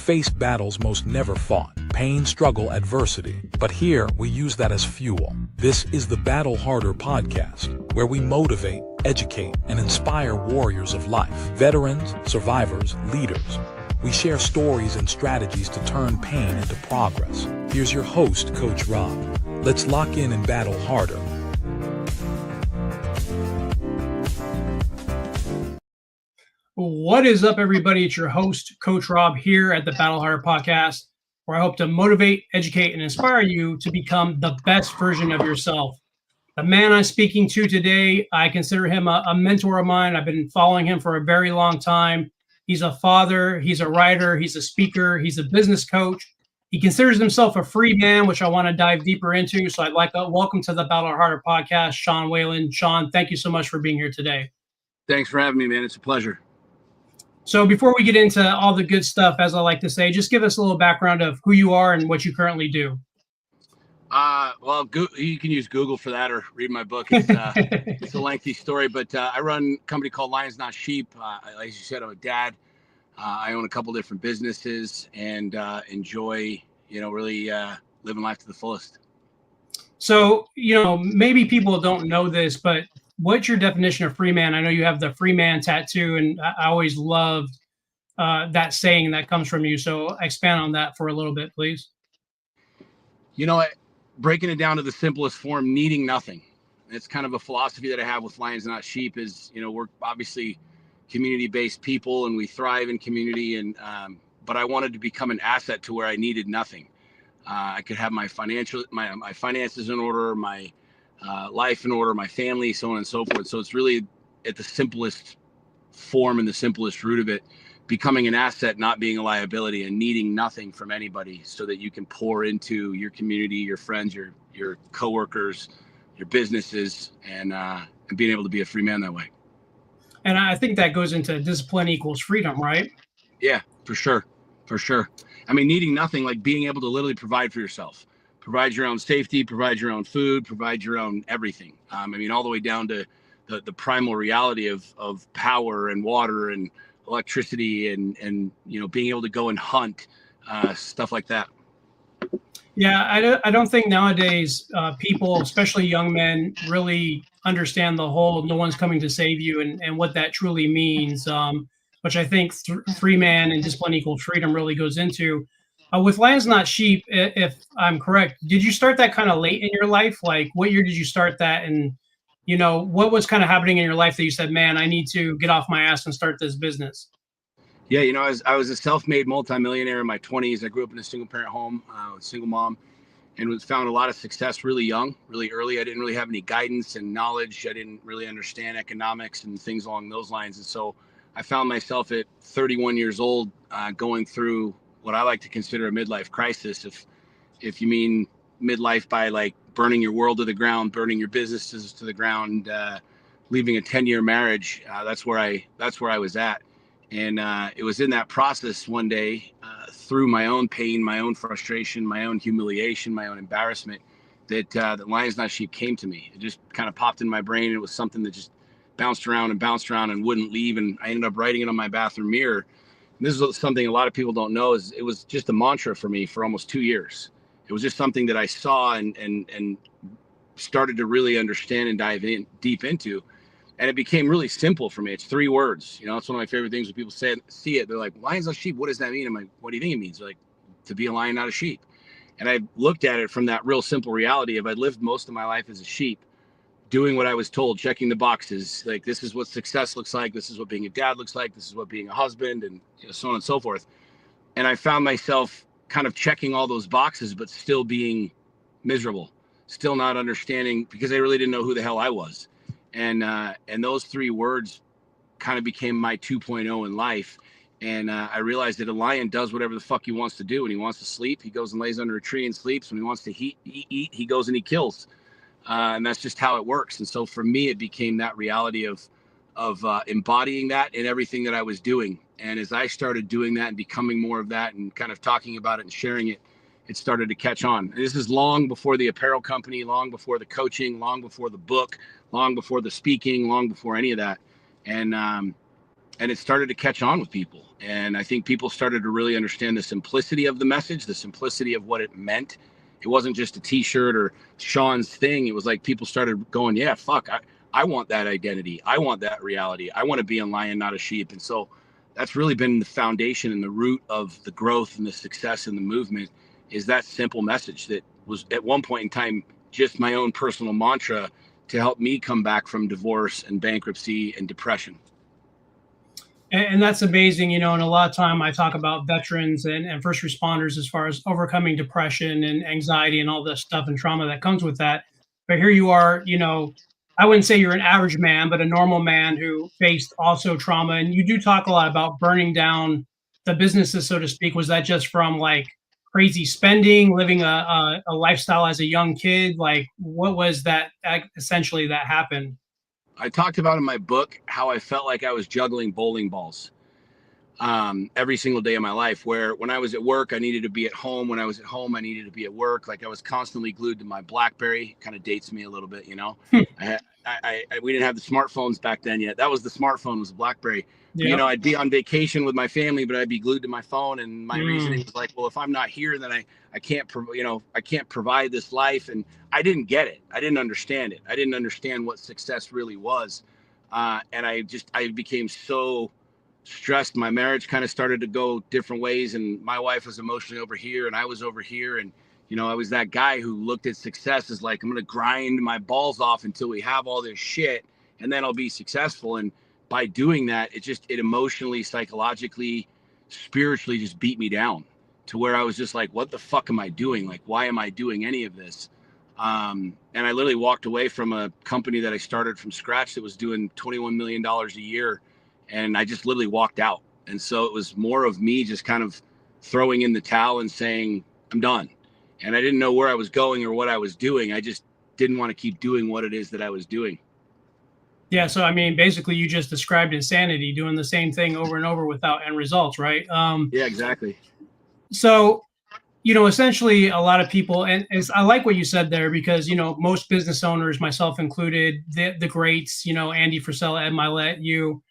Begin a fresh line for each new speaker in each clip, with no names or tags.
face battles most never fought, pain, struggle, adversity. But here, we use that as fuel. This is the Battle Harder podcast, where we motivate, educate, and inspire warriors of life, veterans, survivors, leaders. We share stories and strategies to turn pain into progress. Here's your host, Coach Rob. Let's lock in and battle harder.
What is up, everybody? It's your host, Coach Rob, here at the Battle Harder podcast, where I hope to motivate, educate, and inspire you to become the best version of yourself. The man I'm speaking to today, I consider him a mentor of mine. I've been following him for a very long time. He's a father, he's a writer, he's a speaker, he's a business coach. He considers himself a free man, which I want to dive deeper into. So I'd like to welcome to the Battle Harder podcast, Sean Whalen. Sean, thank you so much for being here today.
Thanks for having me, man. It's a pleasure.
So before we get into all the good stuff, as I like to say, just give us a little background of who you are and what you currently do.
Well, you can use Google for that or read my book. It's a lengthy story, but I run a company called Lions Not Sheep. Like you said, I'm a dad. I own a couple different businesses and enjoy, really living life to the fullest.
So, maybe people don't know this, but what's your definition of free man? I know you have the free man tattoo, and I always loved that saying that comes from you. So expand on that for a little bit, please.
Breaking it down to the simplest form, needing nothing. It's kind of a philosophy that I have with Lions Not Sheep is, we're obviously community-based people and we thrive in community. But I wanted to become an asset to where I needed nothing. I could have my finances in order, my life in order, my family, so on and so forth. So it's really at the simplest form and the simplest root of it, becoming an asset, not being a liability, and needing nothing from anybody so that you can pour into your community, your friends, your coworkers, your businesses, and being able to be a free man that way.
And I think that goes into discipline equals freedom, right?
Yeah, for sure. For sure. I mean, needing nothing, like being able to literally provide for yourself. Provide your own safety, provide your own food, provide your own everything. All the way down to the primal reality of power and water and electricity and being able to go and hunt, stuff like that.
Yeah, I don't think nowadays people, especially young men, really understand the whole no one's coming to save you and what that truly means, which I think free man and discipline equals freedom really goes into. With Lions Not Sheep, if I'm correct, did you start that kind of late in your life? Like, what year did you start that? And, what was kind of happening in your life that you said, man, I need to get off my ass and start this business?
Yeah, I was a self-made multimillionaire in my 20s. I grew up in a single-parent home with a single mom and found a lot of success really young, really early. I didn't really have any guidance and knowledge. I didn't really understand economics and things along those lines. And so I found myself at 31 years old going through what I like to consider a midlife crisis. If you mean midlife by like burning your world to the ground, burning your businesses to the ground, leaving a 10-year marriage, that's where I was at. And it was in that process one day, through my own pain, my own frustration, my own humiliation, my own embarrassment, that Lions Not Sheep came to me. It just kind of popped in my brain. It was something that just bounced around and wouldn't leave. And I ended up writing it on my bathroom mirror. This is something a lot of people don't know, is it was just a mantra for me for almost 2 years. It was just something that I saw and started to really understand and dive in deep into. And it became really simple for me. It's 3 words. It's one of my favorite things when people see it. They're like, lions not sheep. What does that mean? I'm like, what do you think it means? They're like, to be a lion, not a sheep. And I looked at it from that real simple reality of I lived most of my life as a sheep, doing what I was told, checking the boxes. Like, this is what success looks like. This is what being a dad looks like. This is what being a husband, and so on and so forth. And I found myself kind of checking all those boxes, but still being miserable, still not understanding, because I really didn't know who the hell I was. And those 3 words kind of became my 2.0 in life. And I realized that a lion does whatever the fuck he wants to do. When he wants to sleep, he goes and lays under a tree and sleeps. When he wants to eat, he goes and he kills. And that's just how it works. And so for me, it became that reality of embodying that in everything that I was doing. And as I started doing that and becoming more of that and kind of talking about it and sharing it, it started to catch on. And this is long before the apparel company, long before the coaching, long before the book, long before the speaking, long before any of that. And and it started to catch on with people. And I think people started to really understand the simplicity of the message, the simplicity of what it meant. It wasn't just a t-shirt or Sean's thing. It was like people started going, yeah, fuck, I want that identity. I want that reality. I want to be a lion, not a sheep. And so that's really been the foundation and the root of the growth and the success in the movement, is that simple message that was at one point in time just my own personal mantra to help me come back from divorce and bankruptcy and depression.
And that's amazing, you know. And a lot of time I talk about veterans and first responders as far as overcoming depression and anxiety and all this stuff and trauma that comes with that. But here you are, you know, I wouldn't say you're an average man, but a normal man who faced also trauma. And you do talk a lot about burning down the businesses, so to speak. Was that just from like crazy spending, living a lifestyle as a young kid? Like, what was that essentially that happened?
I talked about in my book how I felt like I was juggling bowling balls every single day of my life, where when I was at work, I needed to be at home. When I was at home, I needed to be at work. Like I was constantly glued to my BlackBerry. Kind of dates me a little bit, you know. We didn't have the smartphones back then yet. That was the smartphone, was the BlackBerry. But, you know, I'd be on vacation with my family, but I'd be glued to my phone. And my reasoning was like, well, if I'm not here, then I can't, I can't provide this life. And I didn't get it. I didn't understand it. I didn't understand what success really was. And I became so stressed. My marriage kind of started to go different ways. And my wife was emotionally over here and I was over here. And, you know, I was that guy who looked at success as like, I'm going to grind my balls off until we have all this shit and then I'll be successful. And by doing that, it emotionally, psychologically, spiritually just beat me down to where I was just like, what the fuck am I doing? Like, why am I doing any of this? And I literally walked away from a company that I started from scratch that was doing $21 million a year. And I just literally walked out. And so it was more of me just kind of throwing in the towel and saying, I'm done. And I didn't know where I was going or what I was doing. I just didn't want to keep doing what it is that I was doing.
Yeah, so I mean, basically, you just described insanity, doing the same thing over and over without end results, right?
Yeah, exactly.
So, you know, essentially, a lot of people, and I like what you said there because, you know, most business owners, myself included, the greats, you know, Andy Frisella, Ed Milet, you,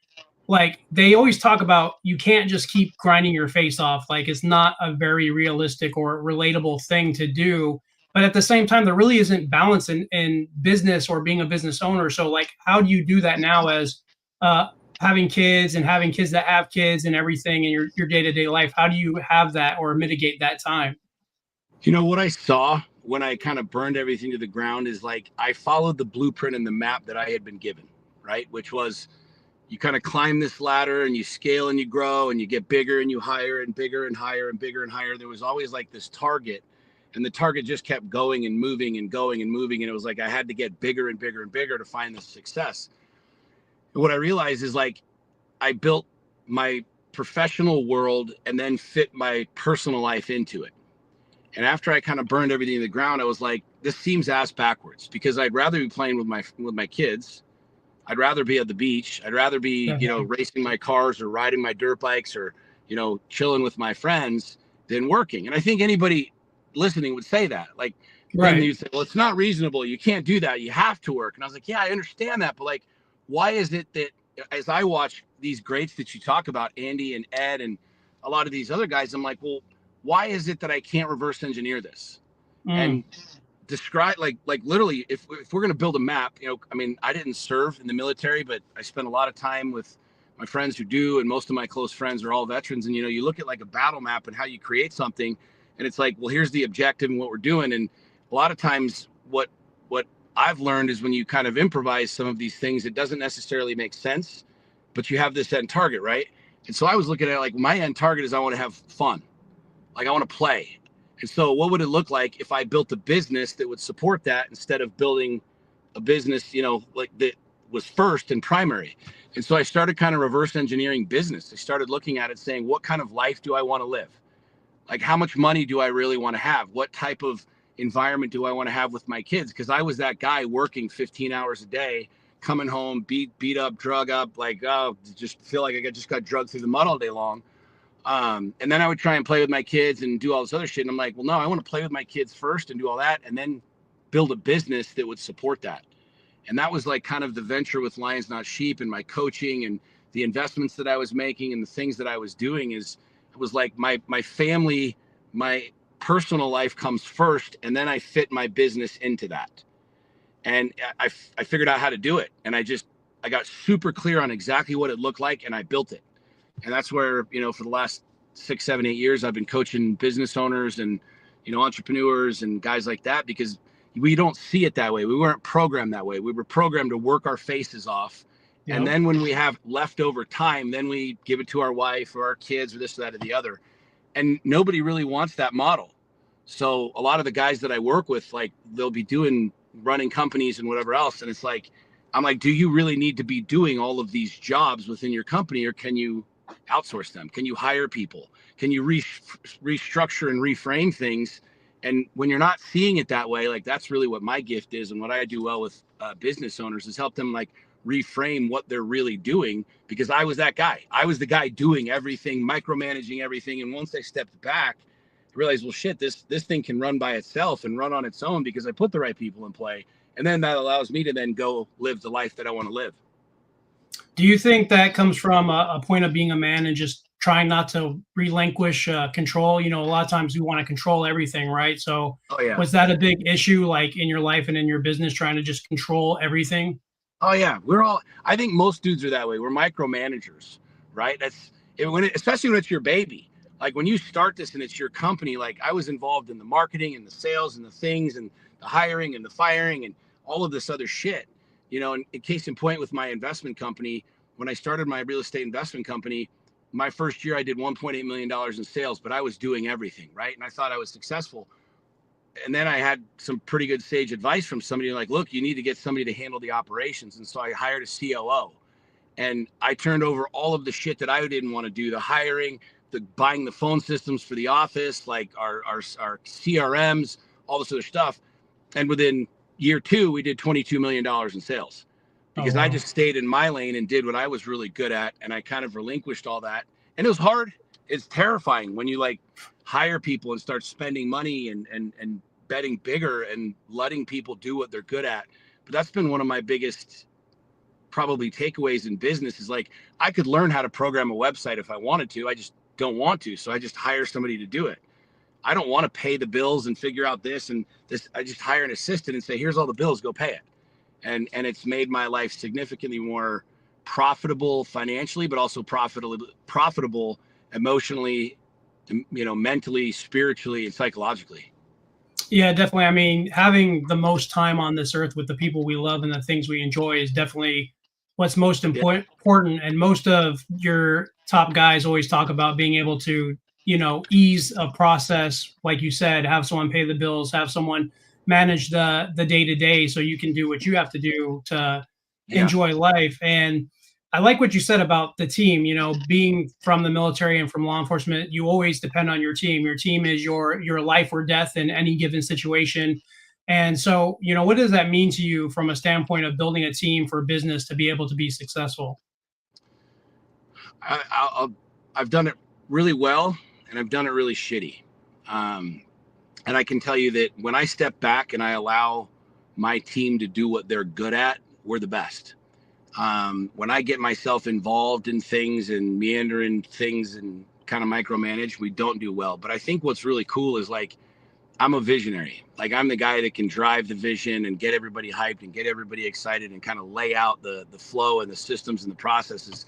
like they always talk about you can't just keep grinding your face off. Like it's not a very realistic or relatable thing to do. But at the same time, there really isn't balance in business or being a business owner. So like, how do you do that now as uh, having kids and having kids that have kids and everything in your day-to-day life? How do you have that or mitigate that time?
You know, what I saw when I kind of burned everything to the ground is like, I followed the blueprint and the map that I had been given, right? Which was, you kind of climb this ladder and you scale and you grow and you get bigger and you hire and bigger and higher and bigger and higher. There was always like this target, and the target just kept going and moving and going and moving. And it was like, I had to get bigger and bigger and bigger to find the success. And what I realized is like, I built my professional world and then fit my personal life into it. And after I kind of burned everything to the ground, I was like, this seems ass backwards, because I'd rather be playing with my kids. I'd rather be at the beach. I'd rather be, you know, racing my cars or riding my dirt bikes or, you know, chilling with my friends than working. And I think anybody listening would say that. Like, then you'd say, well, it's not reasonable. You can't do that. You have to work. And I was like, yeah, I understand that. But like, why is it that as I watch these greats that you talk about, Andy and Ed and a lot of these other guys, I'm like, well, why is it that I can't reverse engineer this? And describe like literally, if we're going to build a map, you know, I mean, I didn't serve in the military, but I spent a lot of time with my friends who do, and most of my close friends are all veterans. And, you know, you look at like a battle map and how you create something, and it's like, well, here's the objective and what we're doing. And a lot of times what I've learned is when you kind of improvise some of these things, it doesn't necessarily make sense, but you have this end target, right? And so I was looking at it like, my end target is I want to have fun. Like I want to play. And so what would it look like if I built a business that would support that instead of building a business, you know, like that was first and primary? And so I started kind of reverse engineering business. I started looking at it saying, what kind of life do I want to live? Like, how much money do I really want to have? What type of environment do I want to have with my kids? Because I was that guy working 15 hours a day, coming home, beat up, drug up, like, oh, just feel like I just got drugged through the mud all day long. And then I would try and play with my kids and do all this other shit. And I'm like, well, no, I want to play with my kids first and do all that, and then build a business that would support that. And that was like kind of the venture with Lions Not Sheep and my coaching and the investments that I was making and the things that I was doing it was like my family, my personal life comes first, and then I fit my business into that. And I figured out how to do it. And I got super clear on exactly what it looked like, and I built it. And that's where, you know, for the last 6, 7, 8 years, I've been coaching business owners and, you know, entrepreneurs and guys like that, because we don't see it that way. We weren't programmed that way. We were programmed to work our faces off. Yep. And then when we have leftover time, then we give it to our wife or our kids or this, that, or the other. And nobody really wants that model. So a lot of the guys that I work with, like, they'll be running companies and whatever else. And it's like, I'm like, do you really need to be doing all of these jobs within your company, or can you outsource them? Can you hire people? Can you restructure and reframe things? And when you're not seeing it that way, like, that's really what my gift is. And what I do well with business owners is help them, like, reframe what they're really doing, because I was that guy. I was the guy doing everything, micromanaging everything. And once I stepped back, I realized, well, shit, this thing can run by itself and run on its own because I put the right people in play. And then that allows me to then go live the life that I want to live.
Do you think that comes from a point of being a man and just trying not to relinquish control? You know, a lot of times we want to control everything, right? So was that a big issue, like, in your life and in your business, trying to just control everything?
Oh yeah, I think most dudes are that way. We're micromanagers, right? Especially when it's your baby. Like, when you start this and it's your company, like, I was involved in the marketing and the sales and the things and the hiring and the firing and all of this other shit, you know. And in case in point, with my investment company, when I started my real estate investment company, my first year I did $1.8 million in sales, but I was doing everything, right? And I thought I was successful. And then I had some pretty good sage advice from somebody, like, look, you need to get somebody to handle the operations. And so I hired a COO, and I turned over all of the shit that I didn't want to do, the hiring, the buying the phone systems for the office, like our CRMs, all this other stuff. And within year 2, we did $22 million in sales, because I just stayed in my lane and did what I was really good at. And I kind of relinquished all that. And it was hard. It's terrifying when you, like, hire people and start spending money and betting bigger and letting people do what they're good at. But that's been one of my biggest probably takeaways in business, is like, I could learn how to program a website if I wanted to. I just don't want to. So I just hire somebody to do it. I don't want to pay the bills and figure out this and this. I just hire an assistant and say, here's all the bills, go pay it. And it's made my life significantly more profitable financially, but also profitable emotionally, you know, mentally, spiritually, and psychologically.
Yeah, definitely. I mean, having the most time on this earth with the people we love and the things we enjoy is definitely what's most important. And most of your top guys always talk about being able to, you know, ease a process, like you said, have someone pay the bills, have someone manage the day-to-day, so you can do what you have to do to enjoy life. And I like what you said about the team. You know, being from the military and from law enforcement, you always depend on your team. Your team is your life or death in any given situation. And so, you know, what does that mean to you from a standpoint of building a team for business to be able to be successful?
I've done it really well, and I've done it really shitty. And I can tell you that when I step back and I allow my team to do what they're good at, we're the best. When I get myself involved in things and meander in things and kind of micromanage, we don't do well. But I think what's really cool is, like, I'm a visionary. Like, I'm the guy that can drive the vision and get everybody hyped and get everybody excited and kind of lay out the flow and the systems and the processes.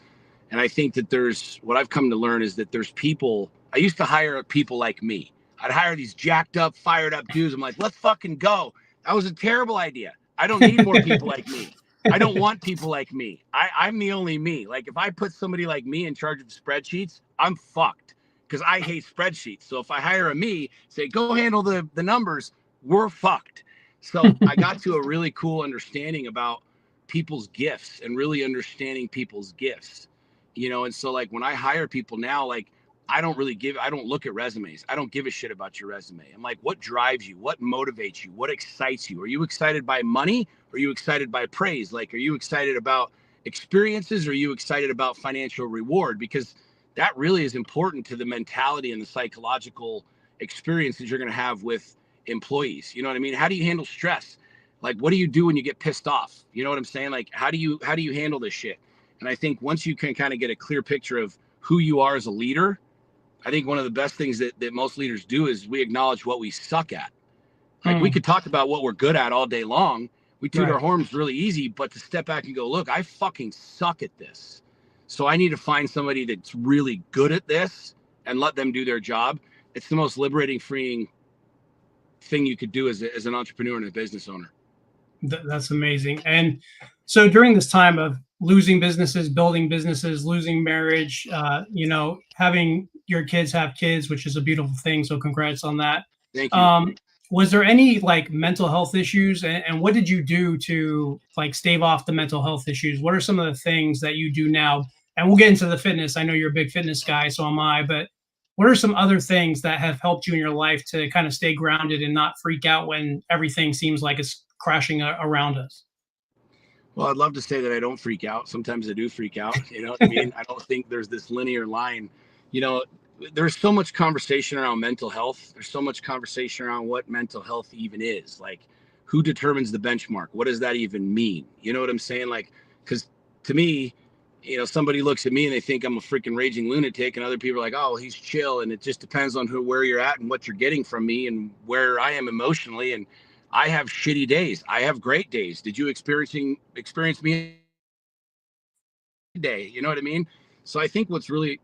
And I think that what I've come to learn is that there's people. I used to hire people like me. I'd hire these jacked up, fired up dudes. I'm like, let's fucking go. That was a terrible idea. I don't need more people like me. I don't want people like me. I'm the only me. Like, if I put somebody like me in charge of spreadsheets, I'm fucked, because I hate spreadsheets. So if I hire a me, say, go handle the numbers, we're fucked. So I got to a really cool understanding about people's gifts and really understanding people's gifts, you know? And so, like, when I hire people now, like, I don't look at resumes. I don't give a shit about your resume. I'm like, what drives you? What motivates you? What excites you? Are you excited by money? Are you excited by praise? Like, are you excited about experiences? Or are you excited about financial reward? Because that really is important to the mentality and the psychological experiences you're going to have with employees. You know what I mean? How do you handle stress? Like, what do you do when you get pissed off? You know what I'm saying? Like, how do you handle this shit? And I think once you can kind of get a clear picture of who you are as a leader, I think one of the best things that most leaders do is we acknowledge what we suck at. Like we could talk about what we're good at all day long. We toot our horns really easy, but to step back and go, look, I fucking suck at this. So I need to find somebody that's really good at this and let them do their job. It's the most liberating, freeing thing you could do as an entrepreneur and a business owner.
That's amazing. And so during this time of losing businesses, building businesses, losing marriage, having your kids have kids, which is a beautiful thing. So congrats on that.
Thank you.
Was there any like mental health issues, and what did you do to like stave off the mental health issues? What are some of the things that you do now? And we'll get into the fitness. I know you're a big fitness guy, so am I, but what are some other things that have helped you in your life to kind of stay grounded and not freak out when everything seems like it's crashing around us?
Well, I'd love to say that I don't freak out. Sometimes I do freak out. You know what I mean? I don't think there's this linear line. There's so much conversation around mental health. There's so much conversation around what mental health even is. Like, who determines the benchmark? What does that even mean? You know what I'm saying? Like, because to me, somebody looks at me and they think I'm a freaking raging lunatic, and other people are like, oh, he's chill. And it just depends on where you're at and what you're getting from me and where I am emotionally. And I have shitty days. I have great days. Did you experience me today? You know what I mean? So I think what's really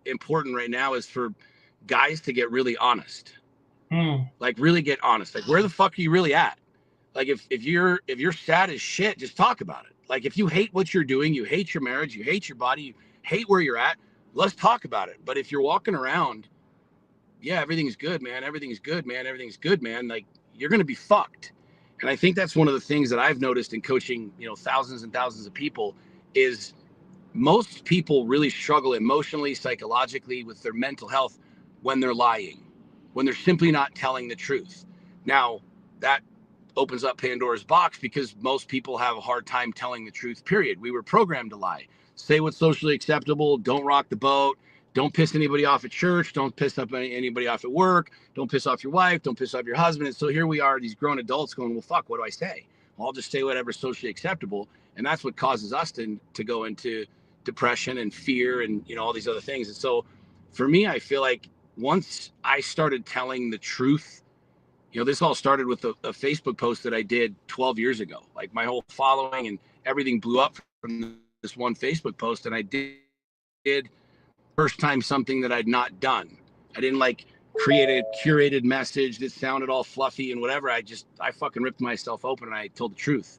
important right now is for guys to get really honest. Like really get honest. Like, where the fuck are you really at? Like if you're sad as shit, just talk about it. Like, if you hate what you're doing, you hate your marriage, you hate your body, you hate where you're at, let's talk about it. But if you're walking around, yeah, everything's good, man. Everything's good, man. Everything's good, man. Like, you're going to be fucked. And I think that's one of the things that I've noticed in coaching, thousands and thousands of people, is most people really struggle emotionally, psychologically with their mental health when they're lying, when they're simply not telling the truth. Now, that opens up Pandora's box because most people have a hard time telling the truth, period. We were programmed to lie. Say what's socially acceptable. Don't rock the boat. Don't piss anybody off at church. Don't piss up anybody off at work. Don't piss off your wife. Don't piss off your husband. And so here we are, these grown adults going, well, fuck, what do I say? Well, I'll just say whatever's socially acceptable. And that's what causes us to go into depression and fear and, all these other things. And so for me, I feel like once I started telling the truth, this all started with a Facebook post that I did 12 years ago. Like, my whole following and everything blew up from this one Facebook post. And I did first time something that I'd not done. I didn't create a curated message that sounded all fluffy and whatever. I fucking ripped myself open and I told the truth.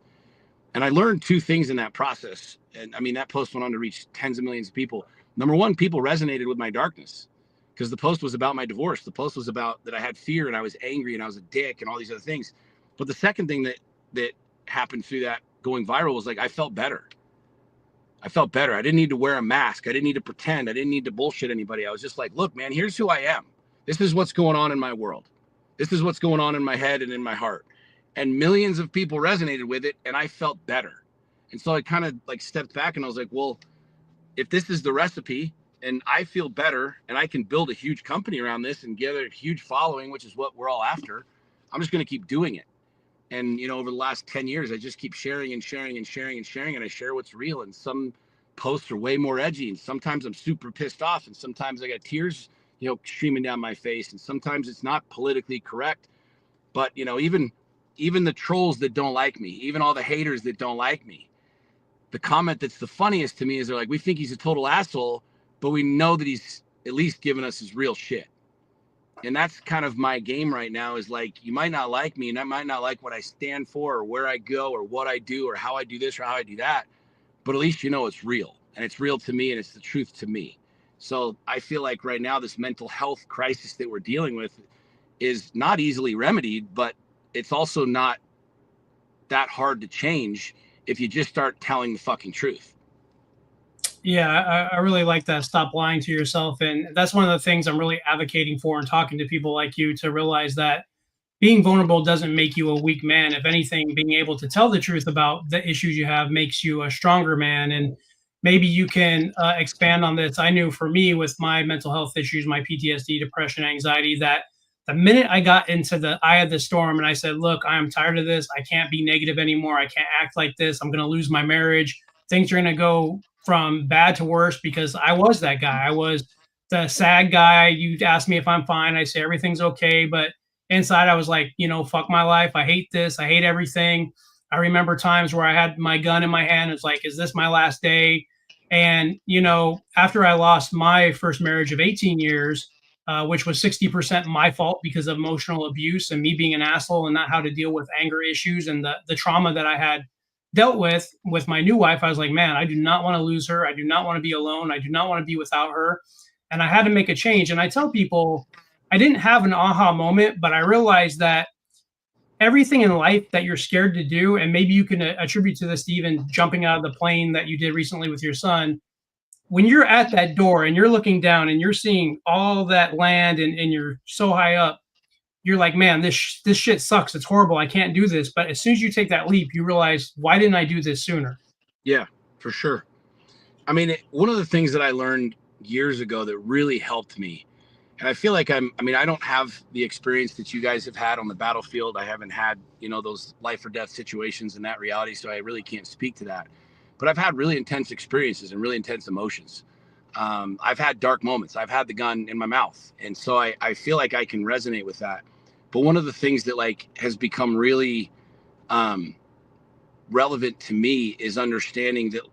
And I learned two things in that process. And I mean, that post went on to reach tens of millions of people. Number one, people resonated with my darkness because the post was about my divorce. The post was about that I had fear and I was angry and I was a dick and all these other things. But the second thing that happened through that going viral was I felt better. I felt better. I didn't need to wear a mask. I didn't need to pretend. I didn't need to bullshit anybody. I was just like, look, man, here's who I am. This is what's going on in my world. This is what's going on in my head and in my heart. And millions of people resonated with it, and I felt better. And so I kind of stepped back and I was like, well, if this is the recipe and I feel better and I can build a huge company around this and get a huge following, which is what we're all after, I'm just going to keep doing it. And, over the last 10 years, I just keep sharing and sharing and sharing and sharing, and I share what's real. And some posts are way more edgy, and sometimes I'm super pissed off, and sometimes I got tears, streaming down my face, and sometimes it's not politically correct. But, even the trolls that don't like me, even all the haters that don't like me, the comment that's the funniest to me is they're like, we think he's a total asshole, but we know that he's at least giving us his real shit. And that's kind of my game right now, is you might not like me and I might not like what I stand for or where I go or what I do or how I do this or how I do that, but at least it's real, and it's real to me, and it's the truth to me. So I feel like right now this mental health crisis that we're dealing with is not easily remedied, but it's also not that hard to change if you just start telling the fucking truth.
Yeah, I really like that. Stop lying to yourself. And that's one of the things I'm really advocating for and talking to people like you, to realize that being vulnerable doesn't make you a weak man. If anything, being able to tell the truth about the issues you have makes you a stronger man. And maybe you can expand on this. I knew for me with my mental health issues, my PTSD, depression, anxiety, that the minute I got into the eye of the storm and I said, look, I'm tired of this. I can't be negative anymore. I can't act like this. I'm going to lose my marriage. Things are going to go from bad to worse because I was that guy. I was the sad guy. You'd ask me if I'm fine. I say everything's okay. But inside I was like, fuck my life. I hate this. I hate everything. I remember times where I had my gun in my hand. It's like, is this my last day? And, after I lost my first marriage of 18 years, which was 60% my fault because of emotional abuse and me being an asshole and not how to deal with anger issues and the trauma that I had dealt with my new wife. I was like, man, I do not want to lose her. I do not want to be alone. I do not want to be without her. And I had to make a change. And I tell people, I didn't have an aha moment, but I realized that everything in life that you're scared to do, and maybe you can attribute to this to even jumping out of the plane that you did recently with your son, when you're at that door and you're looking down and you're seeing all that land and you're so high up, you're like, man, this shit sucks. It's horrible. I can't do this. But as soon as you take that leap, you realize, why didn't I do this sooner?
Yeah, for sure. I mean, one of the things that I learned years ago that really helped me, and I feel like I don't have the experience that you guys have had on the battlefield. I haven't had, those life or death situations in that reality. So I really can't speak to that. But I've had really intense experiences and really intense emotions. I've had dark moments. I've had the gun in my mouth. And so I feel like I can resonate with that. But one of the things that has become really relevant to me is understanding that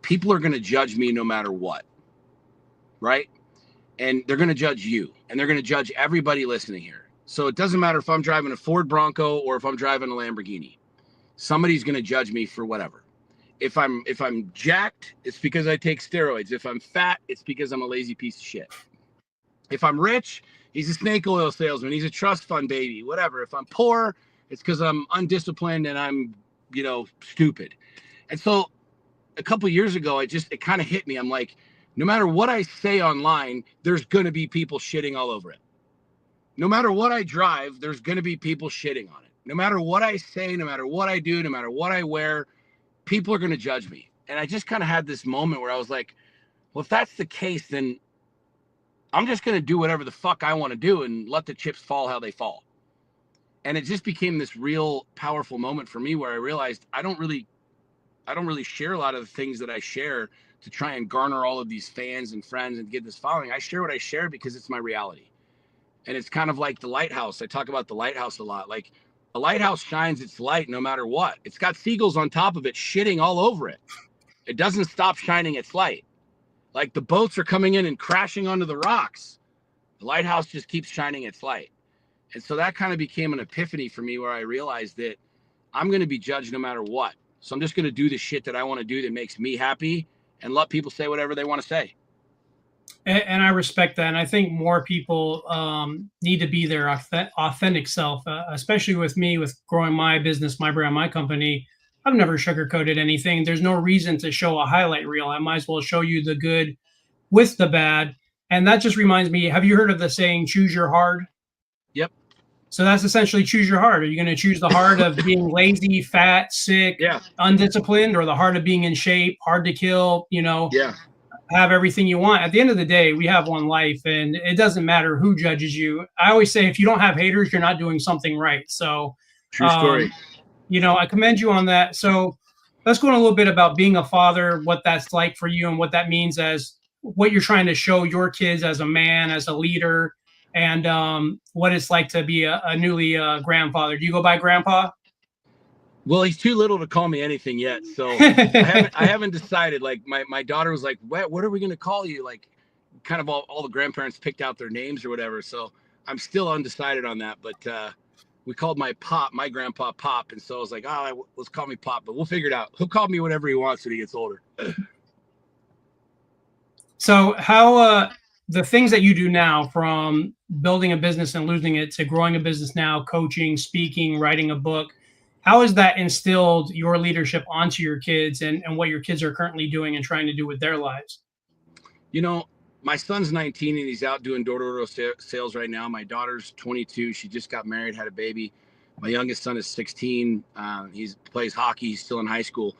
people are going to judge me no matter what. Right? And they're going to judge you, and they're going to judge everybody listening here. So it doesn't matter if I'm driving a Ford Bronco or if I'm driving a Lamborghini. Somebody's going to judge me for whatever. If I'm jacked, it's because I take steroids. If I'm fat, it's because I'm a lazy piece of shit. If I'm rich, he's a snake oil salesman. He's a trust fund baby, whatever. If I'm poor, it's because I'm undisciplined and I'm, stupid. And so a couple of years ago, it kind of hit me. I'm like, no matter what I say online, there's going to be people shitting all over it. No matter what I drive, there's going to be people shitting on it. No matter what I say, no matter what I do, no matter what I wear, people are going to judge me. And I just kind of had this moment where I was like, well, if that's the case, then I'm just going to do whatever the fuck I want to do and let the chips fall how they fall. And it just became this real powerful moment for me where I realized I don't really share a lot of the things that I share to try and garner all of these fans and friends and get this following. I share what I share because it's my reality. And it's kind of like the lighthouse. I talk about the lighthouse a lot. Like, a lighthouse shines its light no matter what. It's got seagulls on top of it shitting all over it. It doesn't stop shining its light. Like, the boats are coming in and crashing onto the rocks. The lighthouse just keeps shining its light. And so that kind of became an epiphany for me where I realized that I'm going to be judged no matter what. So I'm just going to do the shit that I want to do that makes me happy and let people say whatever they want to say.
And I respect that. And I think more people need to be their authentic self, especially with me, with growing my business, my brand, my company. I've never sugarcoated anything. There's no reason to show a highlight reel. I might as well show you the good with the bad. And that just reminds me, have you heard of the saying, choose your hard?
Yep.
So that's essentially choose your heart. Are you going to choose the heart of being lazy, fat, sick, undisciplined, or the heart of being in shape, hard to kill, have everything you want? At the end of the day, we have one life, and it doesn't matter who judges you. I always say, if you don't have haters, you're not doing something right. So
true story.
I commend you on that. So let's go on a little bit about being a father, what that's like for you and what that means as what you're trying to show your kids as a man, as a leader, and what it's like to be a newly grandfather. Do you go by grandpa?
Well, he's too little to call me anything yet. So I haven't decided. Like, my daughter was like, what are we going to call you? Like, kind of all the grandparents picked out their names or whatever. So I'm still undecided on that. But we called my grandpa Pop. And so I was like, let's call me Pop. But we'll figure it out. He'll call me whatever he wants when he gets older.
So how the things that you do now, from building a business and losing it to growing a business now, coaching, speaking, writing a book, how has that instilled your leadership onto your kids and what your kids are currently doing and trying to do with their lives?
My son's 19 and he's out doing door-to-door sales right now. My daughter's 22. She just got married, had a baby. My youngest son is 16. He plays hockey. He's still in high school.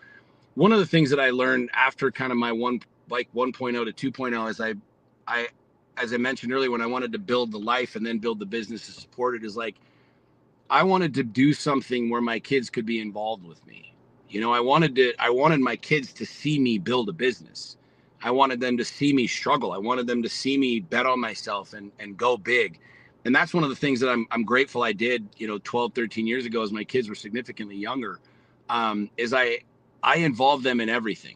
One of the things that I learned after kind of my 1.0 to 2.0 is as I mentioned earlier, when I wanted to build the life and then build the business to support it, is like, I wanted to do something where my kids could be involved with me. You know, I wanted my kids to see me build a business. I wanted them to see me struggle. I wanted them to see me bet on myself and go big. And that's one of the things that I'm grateful I did, 12, 13 years ago, as my kids were significantly younger, is I involved them in everything.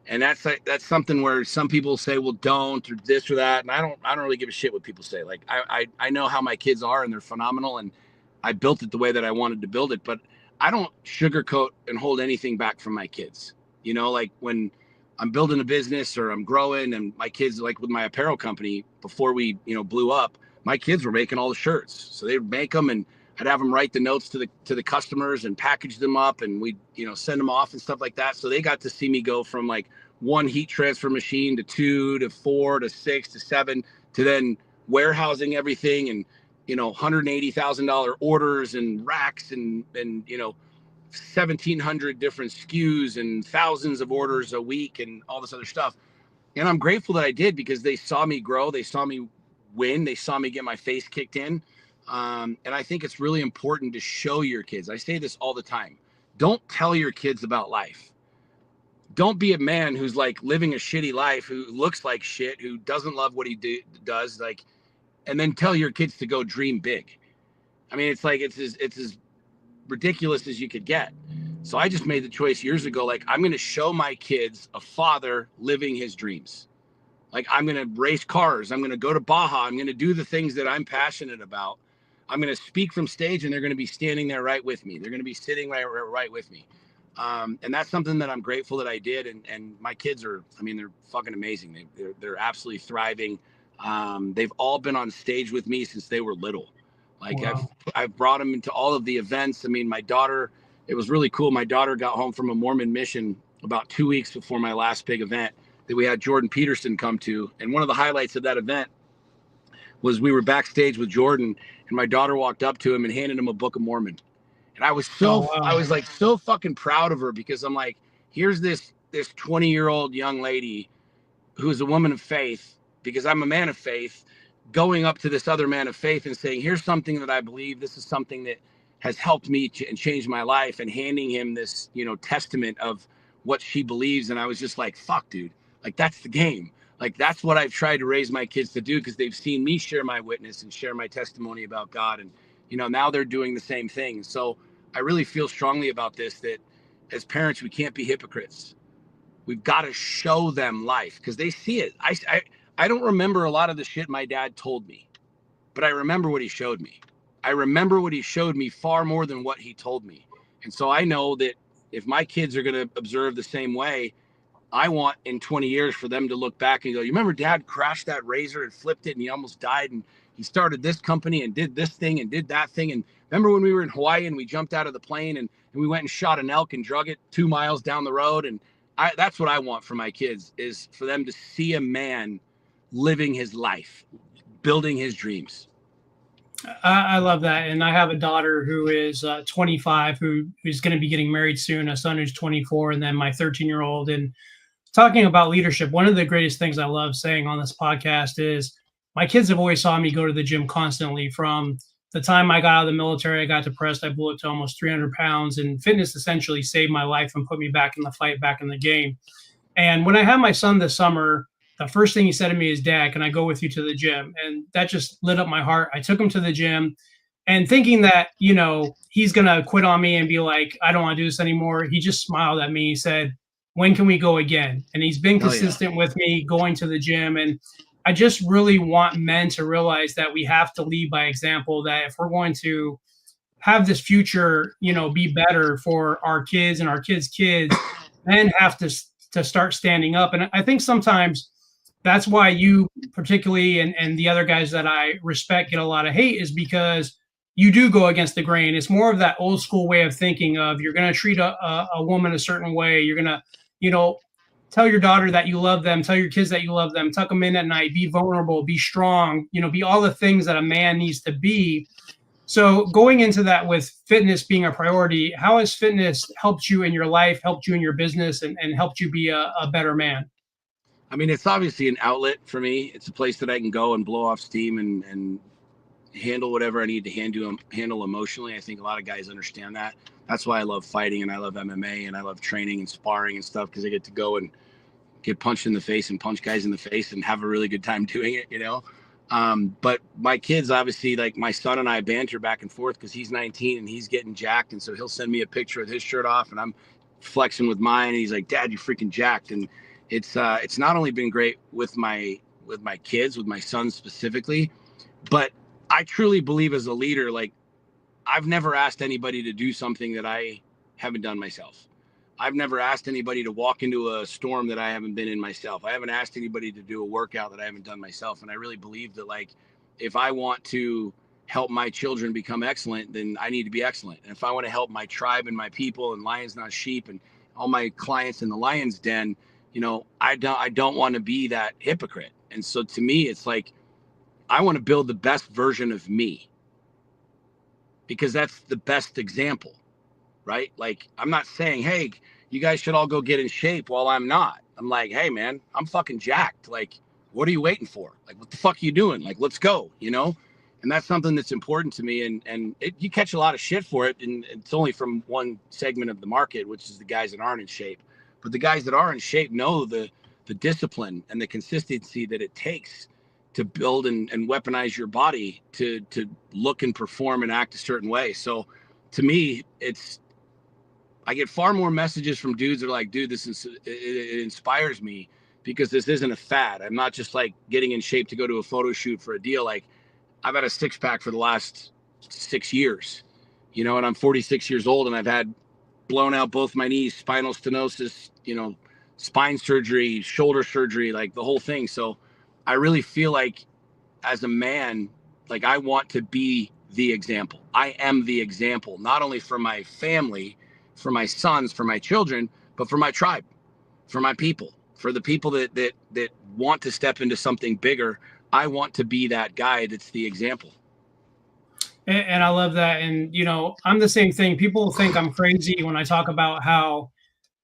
And that's something where some people say, well, don't, or this or that. And I don't really give a shit what people say. Like, I know how my kids are, and they're phenomenal, and I built it the way that I wanted to build it, but I don't sugarcoat and hold anything back from my kids. Like when I'm building a business or I'm growing, and my kids, like with my apparel company, before we, blew up, my kids were making all the shirts. So they'd make them, and I'd have them write the notes to the customers and package them up, and we'd, send them off and stuff like that. So they got to see me go from like one heat transfer machine to 2 to 4 to 6 to 7 to then warehousing everything, and $180,000 orders and racks and 1,700 different SKUs and thousands of orders a week and all this other stuff. And I'm grateful that I did, because they saw me grow, they saw me win, they saw me get my face kicked in. And I think it's really important to show your kids. I say this all the time. Don't tell your kids about life. Don't be a man who's like living a shitty life, who looks like shit, who doesn't love what he does, like, and then tell your kids to go dream big. I mean, it's like, it's as ridiculous as you could get. So I just made the choice years ago, like, I'm going to show my kids a father living his dreams. Like, I'm going to race cars. I'm going to go to Baja. I'm going to do the things that I'm passionate about. I'm going to speak from stage, and they're going to be standing there right with me. They're going to be sitting right with me. And that's something that I'm grateful that I did. And my kids are, I mean, they're fucking amazing. They're absolutely thriving. They've all been on stage with me since they were little. Like, wow. I've brought them into all of the events. I mean, my daughter, it was really cool. My daughter got home from a Mormon mission about 2 weeks before my last big event that we had Jordan Peterson come to. And one of the highlights of that event was we were backstage with Jordan, and my daughter walked up to him and handed him a Book of Mormon. And I was I was like so fucking proud of her, because I'm like, here's this 20-year-old young lady who's a woman of faith, because I'm a man of faith, going up to this other man of faith and saying, here's something that I believe. This is something that has helped me and changed my life, and handing him this, testament of what she believes. And I was just like, fuck, dude, like, that's the game. Like, that's what I've tried to raise my kids to do, because they've seen me share my witness and share my testimony about God. And, now they're doing the same thing. So I really feel strongly about this, that as parents, we can't be hypocrites. We've got to show them life, because they see it. I don't remember a lot of the shit my dad told me, but I remember what he showed me. I remember what he showed me far more than what he told me. And so I know that if my kids are going to observe the same way, I want in 20 years for them to look back and go, you remember Dad crashed that Razor and flipped it and he almost died, and he started this company and did this thing and did that thing. And remember when we were in Hawaii and we jumped out of the plane and we went and shot an elk and drug it 2 miles down the road. And that's what I want for my kids, is for them to see a man living his life, building his dreams.
I love that. And I have a daughter who is 25, who's going to be getting married soon, a son who's 24, and then my 13-year-old. And talking about leadership, one of the greatest things I love saying on this podcast is my kids have always saw me go to the gym constantly. From the time I got out of the military, I got depressed. I blew it to almost 300 pounds, and fitness essentially saved my life and put me back in the fight, back in the game. And when I had my son this summer, the first thing he said to me is, Dad, can I go with you to the gym? And that just lit up my heart. I took him to the gym, and thinking that, he's going to quit on me and be like, I don't want to do this anymore. He just smiled at me. He said, when can we go again? And he's been consistent with me going to the gym. And I just really want men to realize that we have to lead by example, that if we're going to have this future, be better for our kids and our kids' kids, men have to start standing up. And I think sometimes that's why you particularly and the other guys that I respect get a lot of hate, is because you do go against the grain. It's more of that old school way of thinking of, you're going to treat a woman a certain way. You're going to, tell your daughter that you love them, tell your kids that you love them, tuck them in at night, be vulnerable, be strong, be all the things that a man needs to be. So going into that with fitness being a priority, how has fitness helped you in your life, helped you in your business, and helped you be a better man? I
mean, it's obviously an outlet for me. It's a place that I can go and blow off steam and handle whatever I need to handle emotionally. I think a lot of guys understand that. That's why I love fighting and I love MMA and I love training and sparring and stuff, because I get to go and get punched in the face and punch guys in the face and have a really good time doing it, you know? But my kids, obviously, like my son and I banter back and forth because he's 19 and he's getting jacked. And so he'll send me a picture with his shirt off and I'm flexing with mine. And he's like, Dad, you're freaking jacked. And it's not only been great with my kids, with my son specifically, but I truly believe as a leader, like I've never asked anybody to do something that I haven't done myself. I've never asked anybody to walk into a storm that I haven't been in myself. I haven't asked anybody to do a workout that I haven't done myself. And I really believe that, like, if I want to help my children become excellent, then I need to be excellent. And if I want to help my tribe and my people and Lions Not Sheep and all my clients in the Lion's Den, you know, I don't want to be that hypocrite. And so to me, it's like, I want to build the best version of me because that's the best example. Right? Like, I'm not saying, hey, you guys should all go get in shape while I'm not. I'm like, hey, man, I'm fucking jacked. Like, what are you waiting for? Like, what the fuck are you doing? Like, let's go, you know? And that's something that's important to me. And you catch a lot of shit for it. And it's only from one segment of the market, which is the guys that aren't in shape. But the guys that are in shape know the discipline and the consistency that it takes to build and weaponize your body to look and perform and act a certain way. So to me, I get far more messages from dudes that are like, dude, it inspires me because this isn't a fad. I'm not just like getting in shape to go to a photo shoot for a deal. Like, I've had a six pack for the last 6 years, you know, and I'm 46 years old and I've had blown out both my knees, spinal stenosis, you know, spine surgery, shoulder surgery, like the whole thing. So I really feel like as a man, like I want to be the example. I am the example, not only for my family, for my sons, for my children, but for my tribe, for my people, for the people that want to step into something bigger. I want to be that guy that's the example.
And I love that. And, you know, I'm the same thing. People think I'm crazy when I talk about how,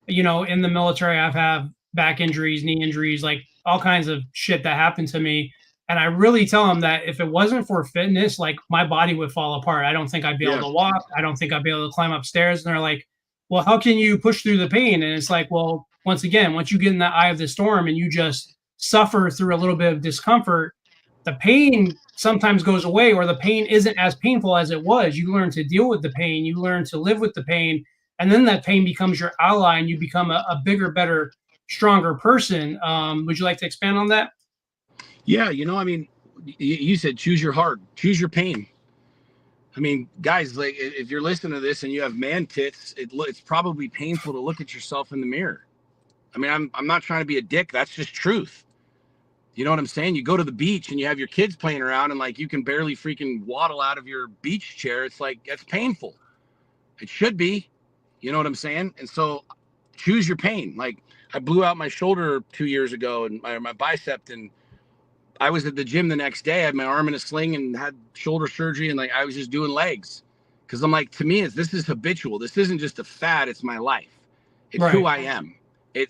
you know, in the military, I've had back injuries, knee injuries, like all kinds of shit that happened to me. And I really tell them that if it wasn't for fitness, like my body would fall apart. I don't think I'd be able to walk. I don't think I'd be able to climb upstairs. And they're like, well, how can you push through the pain? And it's like, well, once again, once you get in the eye of the storm and you just suffer through a little bit of discomfort, the pain sometimes goes away, or the pain isn't as painful as it was. You learn to deal with the pain. You learn to live with the pain. And then that pain becomes your ally and you become a bigger, better, stronger person. Would you like to expand on that?
Yeah. You know, I mean, you said choose your heart, choose your pain. I mean, guys, like if you're listening to this and you have man tits, it's probably painful to look at yourself in the mirror. I mean, I'm not trying to be a dick. That's just truth. You know what I'm saying? You go to the beach and you have your kids playing around and like you can barely freaking waddle out of your beach chair. It's like, that's painful. It should be. You know what I'm saying? And so choose your pain. Like I blew out my shoulder 2 years ago and my bicep, and I was at the gym the next day. I had my arm in a sling and had shoulder surgery, and like I was just doing legs because I'm like, to me, this is habitual. This isn't just a fad. It's my life. It's who I am.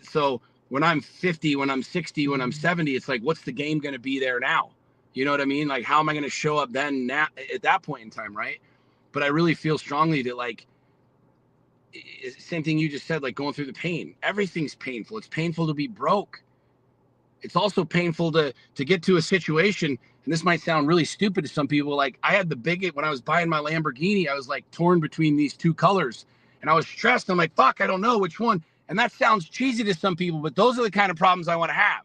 So when I'm 50, when I'm 60, when I'm 70, it's like, what's the game going to be there now? You know what I mean? Like, how am I going to show up then now at that point in time, right? But I really feel strongly that like, same thing you just said, like going through the pain. Everything's painful. It's painful to be broke. It's also painful to get to a situation, and this might sound really stupid to some people. Like I had when I was buying my Lamborghini, I was like torn between these two colors, and I was stressed. I'm like, fuck, I don't know which one. And that sounds cheesy to some people, but those are the kind of problems I want to have.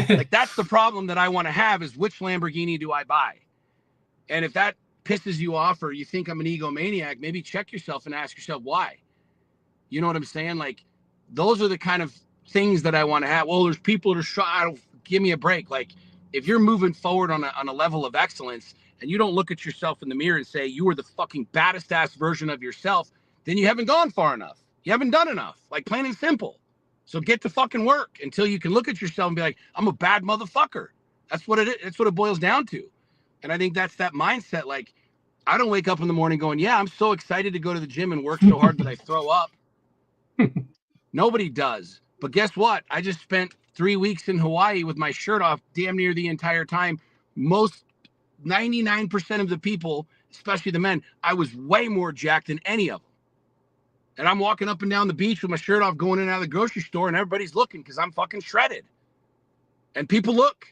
Like that's the problem that I want to have, is which Lamborghini do I buy? And if that pisses you off or you think I'm an egomaniac, maybe check yourself and ask yourself why. You know what I'm saying? Like those are the kind of things that I want to have. Well, there's people that are trying to give me a break. Like if you're moving forward on a level of excellence and you don't look at yourself in the mirror and say you are the fucking baddest ass version of yourself, then you haven't gone far enough. You haven't done enough, like plain and simple. So get to fucking work until you can look at yourself and be like, I'm a bad motherfucker. That's what it is. That's what it boils down to. And I think that's that mindset. Like I don't wake up in the morning going, yeah, I'm so excited to go to the gym and work so hard that I throw up. Nobody does. But guess what? I just spent 3 weeks in Hawaii with my shirt off damn near the entire time. 99% of the people, especially the men, I was way more jacked than any of them. And I'm walking up and down the beach with my shirt off, going in and out of the grocery store, and everybody's looking because I'm fucking shredded. And people look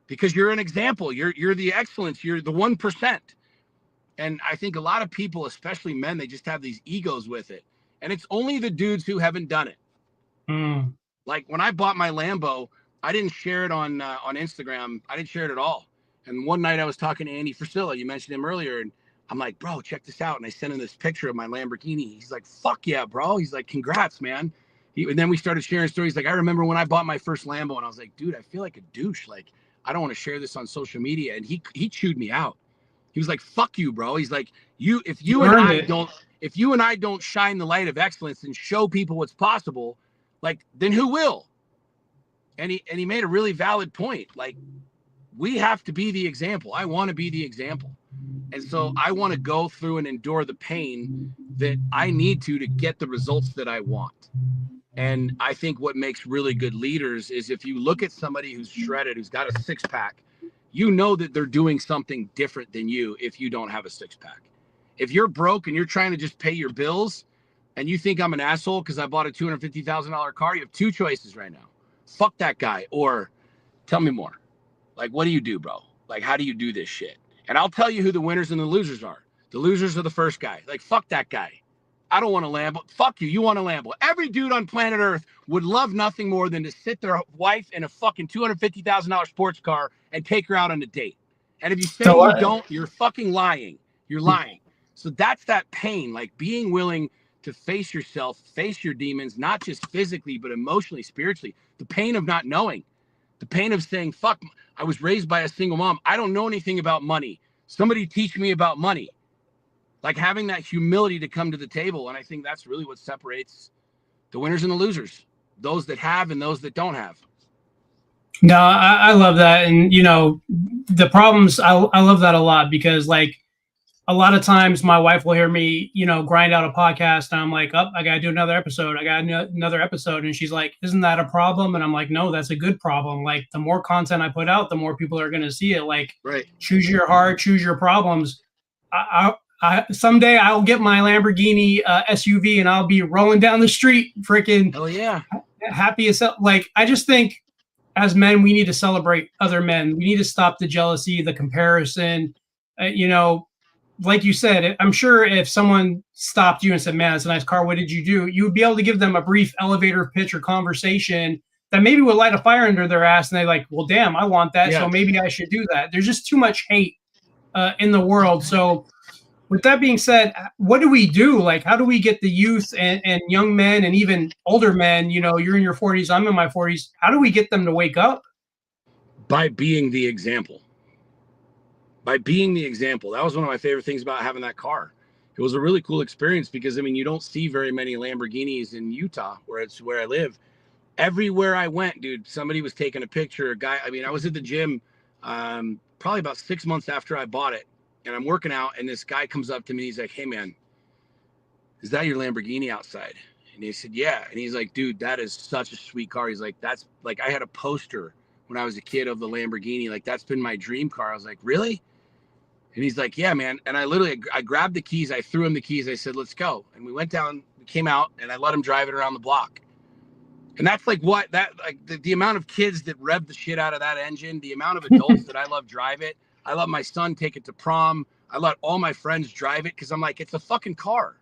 because you're an example. You're the excellence. You're the 1%. And I think a lot of people, especially men, they just have these egos with it. And it's only the dudes who haven't done it.
Mm.
Like when I bought my Lambo, I didn't share it on Instagram. I didn't share it at all. And one night I was talking to Andy Frisilla. You mentioned him earlier. And I'm like, bro, check this out. And I sent him this picture of my Lamborghini. He's like, fuck yeah, bro. He's like, congrats, man. And then we started sharing stories. Like, I remember when I bought my first Lambo and I was like, dude, I feel like a douche. Like, I don't want to share this on social media. And he chewed me out. He was like, fuck you, bro. He's like, if you and I don't shine the light of excellence and show people what's possible, like, then who will? And he made a really valid point. Like, we have to be the example. I want to be the example. And so I want to go through and endure the pain that I need to get the results that I want. And I think what makes really good leaders is if you look at somebody who's shredded, who's got a six-pack, you know that they're doing something different than you if you don't have a six-pack. If you're broke and you're trying to just pay your bills and you think I'm an asshole because I bought a $250,000 car, you have two choices right now. Fuck that guy, or tell me more. Like, what do you do, bro? Like, how do you do this shit? And I'll tell you who the winners and the losers are. The losers are the first guy. Like, fuck that guy. I don't want a Lambo. Fuck you. You want a Lambo. Every dude on planet Earth would love nothing more than to sit their wife in a fucking $250,000 sports car and take her out on a date. And if you say you don't, you're fucking lying. You're lying. So that's that pain, like being willing to face yourself, face your demons, not just physically, but emotionally, spiritually. The pain of not knowing. The pain of saying, fuck, I was raised by a single mom. I don't know anything about money. Somebody teach me about money. Like having that humility to come to the table. And I think that's really what separates the winners and the losers. Those that have and those that don't have.
No, I love that. And, you know, the problems, I love that a lot because, like, a lot of times my wife will hear me, you know, grind out a podcast and I'm like, oh, I got to do another episode. I got another episode. And she's like, isn't that a problem? And I'm like, no, that's a good problem. Like, the more content I put out, the more people are going to see it. Like,
right.
Choose your heart, choose your problems. Someday I'll get my Lamborghini SUV and I'll be rolling down the street, freaking
hell yeah,
happy as hell. Like, I just think as men, we need to celebrate other men. We need to stop the jealousy, the comparison. You know, like you said, I'm sure if someone stopped you and said, man, it's a nice car, what did you do? You would be able to give them a brief elevator pitch or conversation that maybe would light a fire under their ass. And they're like, well, damn, I want that. Yeah. So maybe I should do that. There's just too much hate in the world. So with that being said, what do we do? Like, how do we get the youth and young men and even older men, you know, you're in your 40s, I'm in my 40s. How do we get them to wake up?
By being the example. By being the example. That was one of my favorite things about having that car. It was a really cool experience because, I mean, you don't see very many Lamborghinis in Utah, where I live. Everywhere I went, dude, somebody was taking a picture. A guy, I mean, I was at the gym probably about 6 months after I bought it. And I'm working out, and this guy comes up to me. He's like, hey, man, is that your Lamborghini outside? And he said, yeah. And he's like, dude, that is such a sweet car. He's like, that's like, I had a poster when I was a kid of the Lamborghini. Like, that's been my dream car. I was like, really? And he's like, yeah, man. And I grabbed the keys. I threw him the keys. I said, let's go. And we went down, we came out, and I let him drive it around the block. And that's like the amount of kids that rev the shit out of that engine, the amount of adults that I love drive it. I let my son take it to prom. I let all my friends drive it because I'm like, it's a fucking car.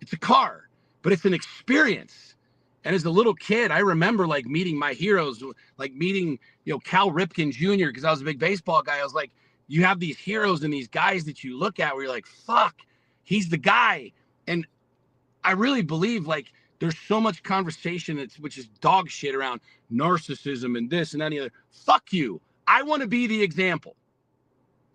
It's a car, but it's an experience. And as a little kid, I remember like meeting my heroes, like meeting, you know, Cal Ripken Jr. because I was a big baseball guy. I was like, you have these heroes and these guys that you look at where you're like, fuck, he's the guy. And I really believe like there's so much conversation which is dog shit around narcissism and this and any other. Fuck you. I want to be the example.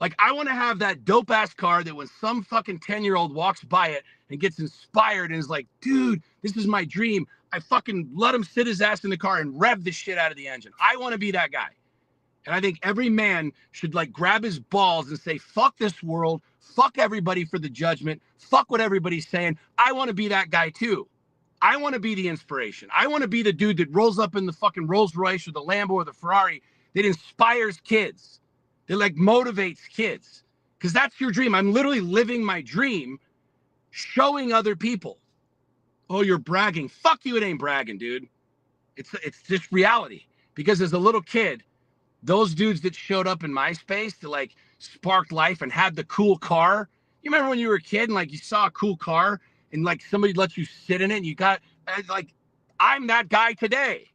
Like, I want to have that dope ass car that when some fucking 10-year-old walks by it and gets inspired and is like, dude, this is my dream. I fucking let him sit his ass in the car and rev the shit out of the engine. I want to be that guy. And I think every man should like grab his balls and say, fuck this world. Fuck everybody for the judgment. Fuck what everybody's saying. I want to be that guy too. I want to be the inspiration. I want to be the dude that rolls up in the fucking Rolls Royce or the Lambo or the Ferrari that inspires kids. that like motivates kids. Because that's your dream. I'm literally living my dream, showing other people. Oh, you're bragging. Fuck you, it ain't bragging, dude. It's just reality. Because as a little kid, those dudes that showed up in MySpace that like sparked life and had the cool car. You remember when you were a kid and like you saw a cool car and like somebody let you sit in it and you got like, I'm that guy today.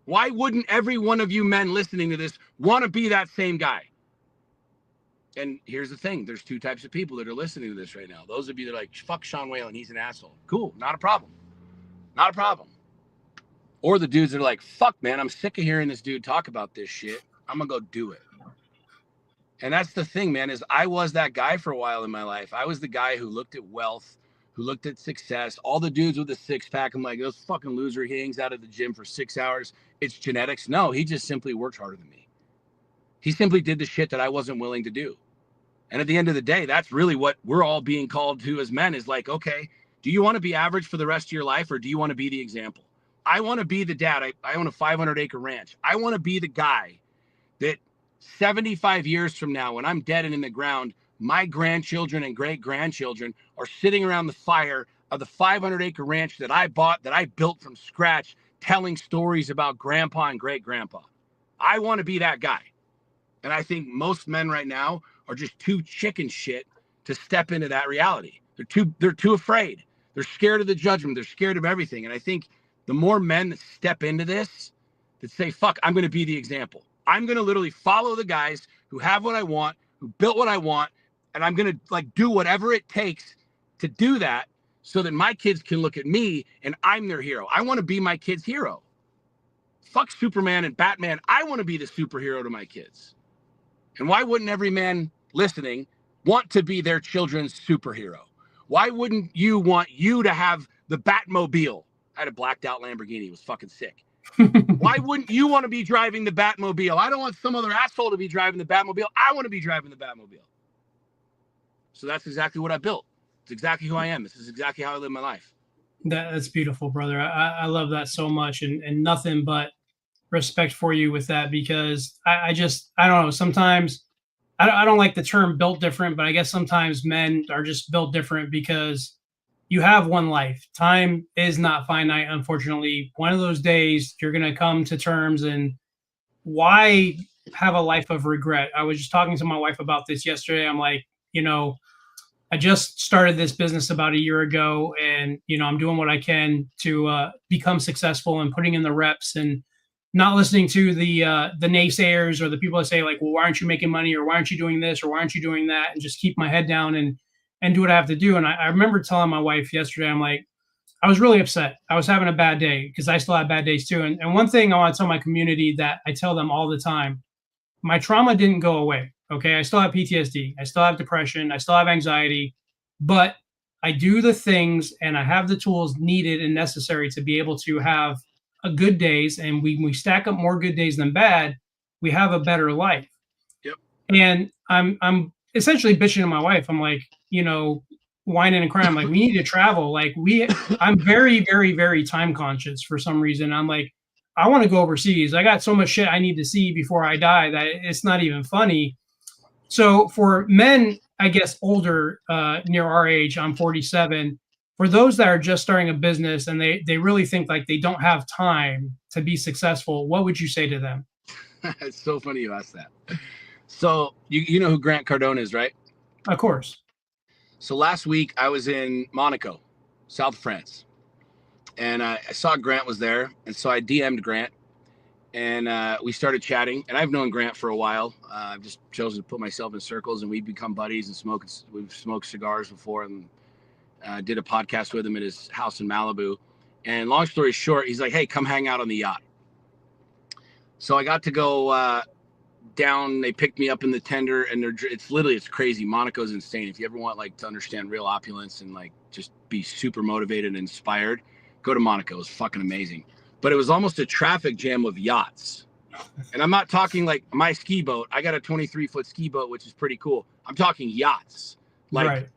Why wouldn't every one of you men listening to this want to be that same guy? And here's the thing. There's two types of people that are listening to this right now. Those of you that are like, fuck Sean Whalen, he's an asshole. Cool, not a problem. Not a problem. Or the dudes that are like, fuck, man, I'm sick of hearing this dude talk about this shit. I'm going to go do it. And that's the thing, man, is I was that guy for a while in my life. I was the guy who looked at wealth, who looked at success. All the dudes with the six-pack, I'm like, those fucking loser, he hangs out at the gym for 6 hours. It's genetics. No, he just simply worked harder than me. He simply did the shit that I wasn't willing to do. And at the end of the day, that's really what we're all being called to as men is like, okay, do you want to be average for the rest of your life or do you want to be the example? I want to be the dad. I own a 500-acre ranch. I want to be the guy that 75 years from now, when I'm dead and in the ground, my grandchildren and great-grandchildren are sitting around the fire of the 500-acre ranch that I bought, that I built from scratch, telling stories about grandpa and great-grandpa. I want to be that guy. And I think most men right now are just too chicken shit to step into that reality. They're too afraid. They're scared of the judgment. They're scared of everything. And I think the more men that step into this, that say, fuck, I'm going to be the example. I'm going to literally follow the guys who have what I want, who built what I want, and I'm going to like do whatever it takes to do that so that my kids can look at me and I'm their hero. I want to be my kid's hero. Fuck Superman and Batman. I want to be the superhero to my kids. And why wouldn't every man listening want to be their children's superhero? Why wouldn't you want you to have the Batmobile? I had a blacked out Lamborghini. It was fucking sick. Why wouldn't you want to be driving the Batmobile? I don't want some other asshole to be driving the Batmobile. I want to be driving the Batmobile. So that's exactly what I built. It's exactly who I am. This is exactly how I live my life.
That's beautiful, brother. I love that so much, and nothing but respect for you with that, because I don't know. Sometimes I don't like the term built different, but I guess sometimes men are just built different because you have one life. Time is not finite, unfortunately. One of those days you're going to come to terms, and why have a life of regret? I was just talking to my wife about this yesterday. I'm like, I just started this business about a year ago, and, I'm doing what I can to become successful and putting in the reps and not listening to the naysayers or the people that say like, well, why aren't you making money, or why aren't you doing this, or why aren't you doing that, and just keep my head down and do what I have to do. And I remember telling my wife yesterday, I'm like, I was really upset. I was having a bad day because I still have bad days too. And one thing I want to tell my community that I tell them all the time, my trauma didn't go away. Okay. I still have PTSD. I still have depression. I still have anxiety, but I do the things and I have the tools needed and necessary to be able to have a good days. And we stack up more good days than bad, we have a better life.
Yep.
And I'm essentially bitching to my wife. I'm like, whining and crying. I'm like, we need to travel. Like I'm very, very, very time conscious for some reason. I'm like, I want to go overseas. I got so much shit I need to see before I die that it's not even funny. So for men, I guess older, near our age, I'm 47. For those that are just starting a business and they really think like they don't have time to be successful, what would you say to them?
It's so funny you asked that. So you know who Grant Cardone is, right?
Of course.
So last week I was in Monaco, South France, and I saw Grant was there, and so I DM'd Grant, and we started chatting. And I've known Grant for a while. I've just chosen to put myself in circles, and we've become buddies and we've smoked cigars before, and did a podcast with him at his house in Malibu. And long story short, he's like, "Hey, come hang out on the yacht." So I got to go down. They picked me up in the tender, and it's crazy. Monaco's insane. If you ever want like to understand real opulence and like just be super motivated and inspired, go to Monaco. It's fucking amazing. But it was almost a traffic jam of yachts. And I'm not talking like my ski boat. I got a 23-foot ski boat, which is pretty cool. I'm talking yachts, like
Right.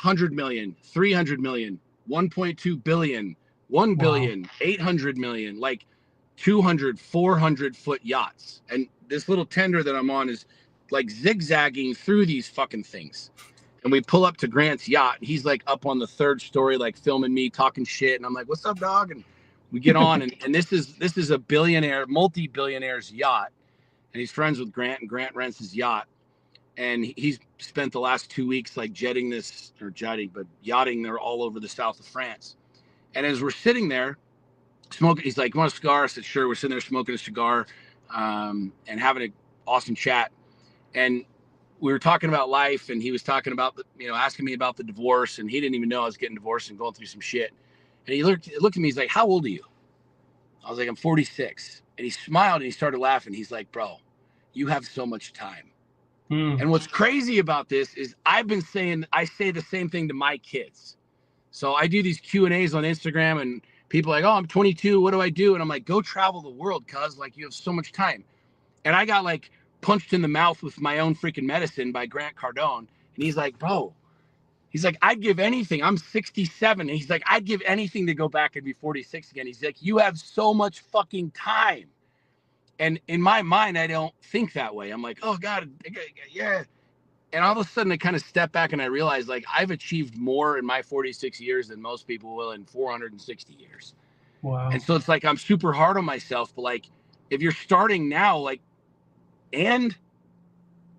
100 million, 300 million, 1.2 billion, 1 billion, 800 million, like 200, 400 foot yachts. And this little tender that I'm on is like zigzagging through these fucking things. And we pull up to Grant's yacht. And he's like up on the third story, like filming me talking shit. And I'm like, what's up, dog? And we get on. And this is a billionaire, multi-billionaire's yacht. And he's friends with Grant, and Grant rents his yacht. And he's spent the last 2 weeks like yachting there all over the south of France. And as we're sitting there smoking, he's like, you want a cigar? I said, sure. We're sitting there smoking a cigar and having an awesome chat. And we were talking about life, and he was talking about, asking me about the divorce, and he didn't even know I was getting divorced and going through some shit. And he looked at me, he's like, how old are you? I was like, I'm 46. And he smiled and he started laughing. He's like, bro, you have so much time. And what's crazy about this is I say the same thing to my kids. So I do these Q&As on Instagram, and people are like, oh, I'm 22. What do I do? And I'm like, go travel the world, cuz like you have so much time. And I got like punched in the mouth with my own freaking medicine by Grant Cardone. And he's like, bro, he's like, I'd give anything. I'm 67. And he's like, I'd give anything to go back and be 46 again. He's like, you have so much fucking time. And in my mind, I don't think that way. I'm like, oh God, yeah. And all of a sudden I kind of step back and I realize like I've achieved more in my 46 years than most people will in 460 years.
Wow.
And so it's like, I'm super hard on myself, but like, if you're starting now, like, and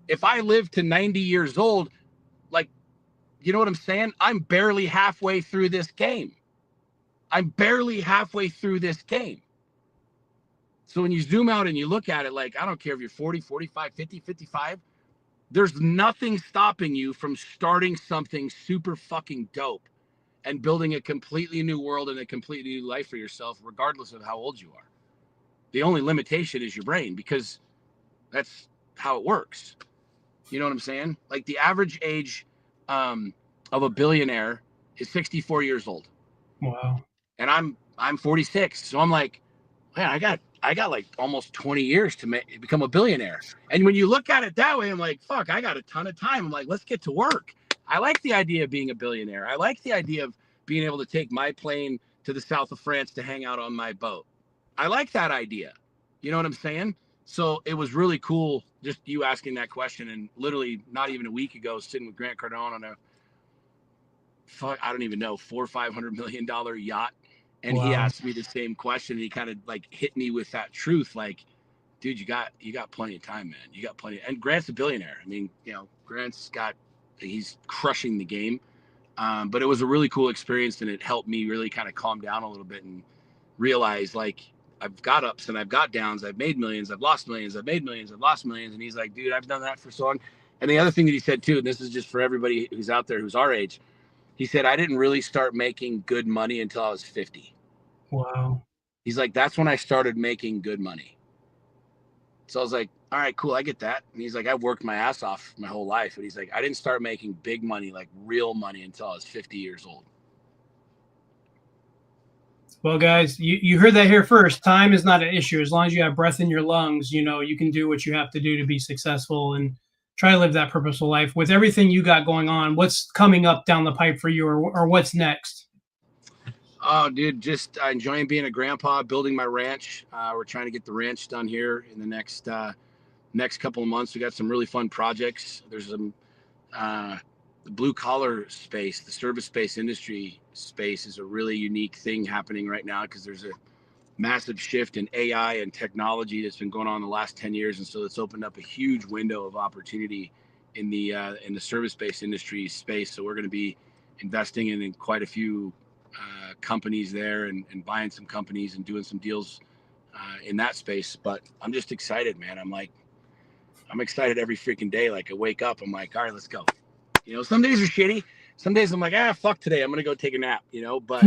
if I live to 90 years old, like, you know what I'm saying? I'm barely halfway through this game. So when you zoom out and you look at it, like, I don't care if you're 40, 45, 50, 55, there's nothing stopping you from starting something super fucking dope and building a completely new world and a completely new life for yourself, regardless of how old you are. The only limitation is your brain, because that's how it works. You know what I'm saying? Like the average age of a billionaire is 64 years old.
Wow.
And I'm 46. So I'm like, man, I got like almost 20 years to become a billionaire. And when you look at it that way, I'm like, fuck, I got a ton of time. I'm like, let's get to work. I like the idea of being a billionaire. I like the idea of being able to take my plane to the south of France to hang out on my boat. I like that idea. You know what I'm saying? So it was really cool just you asking that question. And literally not even a week ago, sitting with Grant Cardone on I don't even know, $400 or $500 million yacht. And
Wow.
he asked me the same question. And he kind of like hit me with that truth. Like, dude, you got plenty of time, man. You got plenty. And Grant's a billionaire. I mean, he's crushing the game. But it was a really cool experience, and it helped me really kind of calm down a little bit and realize, like, I've got ups and I've got downs. I've made millions. I've lost millions. I've made millions. I've lost millions. And he's like, dude, I've done that for so long. And the other thing that he said too, and this is just for everybody who's out there who's our age, he said, I didn't really start making good money until I was 50.
Wow.
He's like, that's when I started making good money. So I was like, all right, cool. I get that. And he's like, I've worked my ass off my whole life. But he's like, I didn't start making big money, like real money, until I was 50 years old.
Well, guys, you heard that here first. Time is not an issue. As long as you have breath in your lungs, you can do what you have to do to be successful and try to live that purposeful life. With everything you got going on, what's coming up down the pipe for you, or what's next?
Oh, dude, just enjoying being a grandpa, building my ranch. We're trying to get the ranch done here in the next couple of months. We got some really fun projects. There's some the blue collar space, the service space industry space is a really unique thing happening right now, because there's a massive shift in AI and technology that's been going on the last 10 years. And so it's opened up a huge window of opportunity in the service based industry space. So we're going to be investing in quite a few companies there, and buying some companies and doing some deals in that space. But I'm just excited, man. I'm excited every freaking day. Like, I wake up, I'm like, all right, let's go. Some days are shitty. Some days I'm like, fuck today. I'm going to go take a nap, but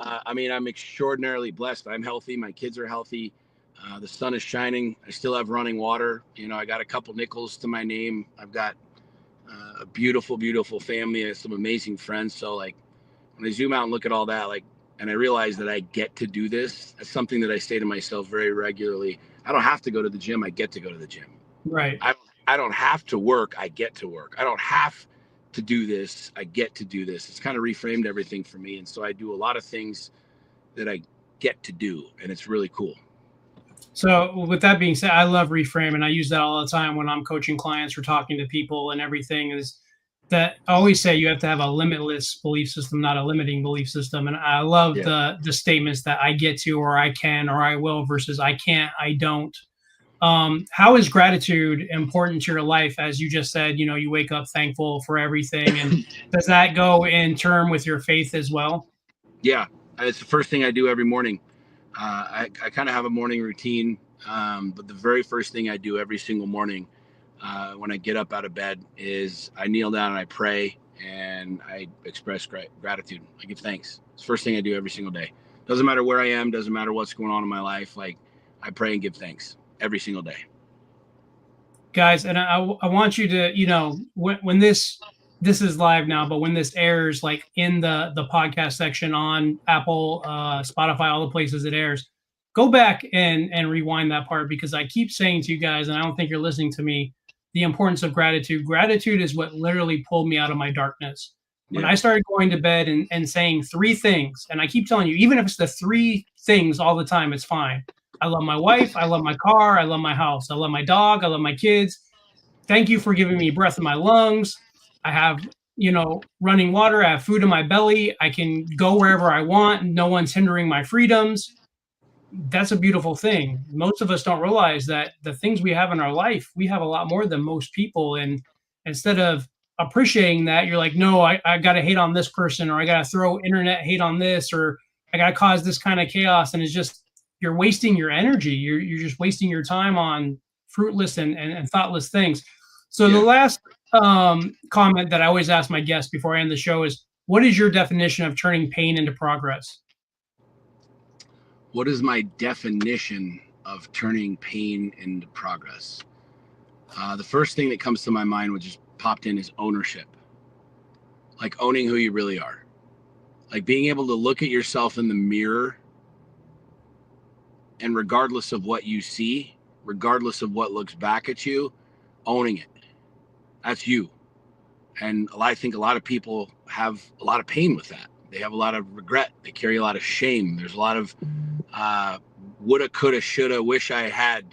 I mean, I'm extraordinarily blessed. I'm healthy. My kids are healthy. The sun is shining. I still have running water. I got a couple nickels to my name. I've got a beautiful, beautiful family. I have some amazing friends. So like, when I zoom out and look at all that, like, and I realize that I get to do this, that's something that I say to myself very regularly. I don't have to go to the gym. I get to go to the gym.
Right.
I don't have to work. I get to work. I don't have to do this. I get to do this. It's kind of reframed everything for me. And so I do a lot of things that I get to do, and it's really cool.
So with that being said, I love reframe, and I use that all the time when I'm coaching clients or talking to people and everything. Is that I always say you have to have a limitless belief system, not a limiting belief system. And I love
Yeah.
the statements that I get to, or I can, or I will, versus I can't, I don't. How is gratitude important to your life? As you just said, you wake up thankful for everything, and does that go in term with your faith as well?
Yeah, it's the first thing I do every morning. I kind of have a morning routine, but the very first thing I do every single morning when I get up out of bed is I kneel down and I pray and I express gratitude. I give thanks. It's the first thing I do every single day. Doesn't matter where I am, doesn't matter what's going on in my life. Like, I pray and give thanks every single day.
Guys, and I want you to, when this is live now, but when this airs, like in the podcast section on Apple, Spotify, all the places it airs, go back and rewind that part, because I keep saying to you guys, and I don't think you're listening to me, the importance of gratitude. Gratitude is what literally pulled me out of my darkness. When
Yeah.
I started going to bed and saying three things, and I keep telling you, even if it's the three things all the time, it's fine. I love my wife. I love my car. I love my house. I love my dog. I love my kids. Thank you for giving me breath in my lungs. I have, running water. I have food in my belly. I can go wherever I want. No one's hindering my freedoms. That's a beautiful thing. Most of us don't realize that the things we have in our life, we have a lot more than most people. And instead of appreciating that, you're like, no, I got to hate on this person, or I got to throw internet hate on this, or I got to cause this kind of chaos. And it's just, you're wasting your energy. You're just wasting your time on fruitless and thoughtless things. So the
Yeah.
last comment that I always ask my guests before I end the show is, what is your definition of turning pain into progress?
What is my definition of turning pain into progress? The first thing that comes to my mind, which just popped in, is ownership. Like owning who you really are. Like being able to look at yourself in the mirror, and regardless of what you see, regardless of what looks back at you, owning it. That's you. And I think a lot of people have a lot of pain with that. They have a lot of regret. They carry a lot of shame. There's a lot of woulda, coulda, shoulda, wish I had